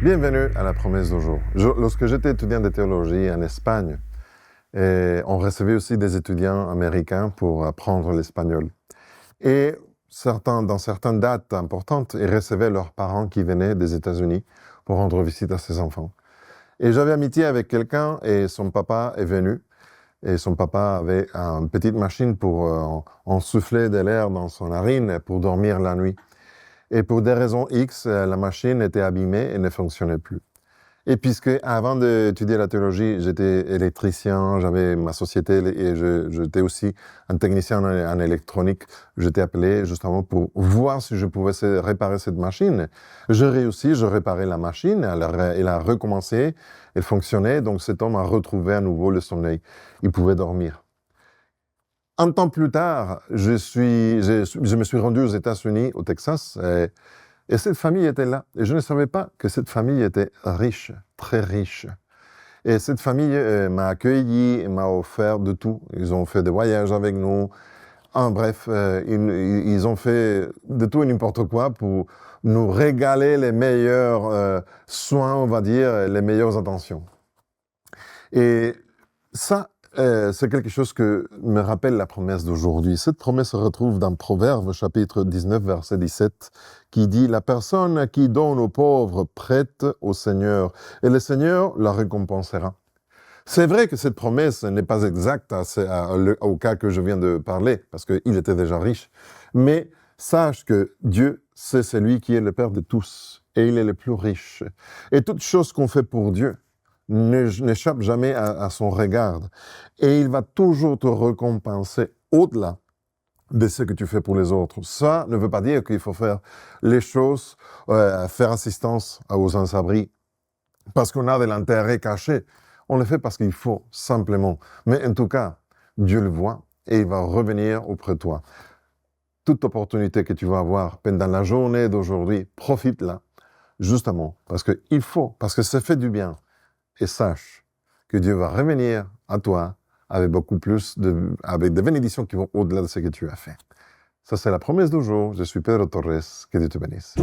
Bienvenue à la promesse d'aujourd'hui. Lorsque j'étais étudiant de théologie en Espagne, on recevait aussi des étudiants américains pour apprendre l'espagnol. Et dans certaines dates importantes, ils recevaient leurs parents qui venaient des États-Unis pour rendre visite à ses enfants. Et j'avais amitié avec quelqu'un et son papa est venu. Et son papa avait une petite machine pour souffler de l'air dans son narine pour dormir la nuit. Et pour des raisons X, la machine était abîmée et ne fonctionnait plus. Et puisque avant d'étudier la théologie, j'étais électricien, j'avais ma société et j'étais aussi un technicien en électronique, j'étais appelé justement pour voir si je pouvais réparer cette machine. J'ai réussi, je réparais la machine, elle a recommencé, elle fonctionnait, donc cet homme a retrouvé à nouveau le sommeil. Il pouvait dormir. Un temps plus tard, je me suis rendu aux États-Unis, au Texas, et cette famille était là. Et je ne savais pas que cette famille était riche, très riche. Et cette famille m'a accueilli, m'a offert de tout. Ils ont fait des voyages avec nous. En bref, ils ont fait de tout et n'importe quoi pour nous régaler les meilleurs soins, on va dire, les meilleures attentions. Et ça, c'est quelque chose que me rappelle la promesse d'aujourd'hui. Cette promesse se retrouve dans Proverbes, chapitre 19, verset 17, qui dit « La personne qui donne aux pauvres prête au Seigneur, et le Seigneur la récompensera. » C'est vrai que cette promesse n'est pas exacte au cas que je viens de parler, parce qu'il était déjà riche. Mais sache que Dieu, c'est celui qui est le Père de tous, et il est le plus riche. Et toute chose qu'on fait pour Dieu n'échappe jamais à son regard. Et il va toujours te récompenser au-delà de ce que tu fais pour les autres. Ça ne veut pas dire qu'il faut faire les choses, faire assistance aux sans-abri, parce qu'on a de l'intérêt caché. On le fait parce qu'il faut, simplement. Mais en tout cas, Dieu le voit et il va revenir auprès de toi. Toute opportunité que tu vas avoir pendant la journée d'aujourd'hui, profite-la, justement, parce qu'il faut, parce que ça fait du bien. Et sache que Dieu va revenir à toi avec beaucoup plus avec des bénédictions qui vont au-delà de ce que tu as fait. Ça, c'est la promesse d'aujourd'hui. Je suis Pedro Torres. Que Dieu te bénisse.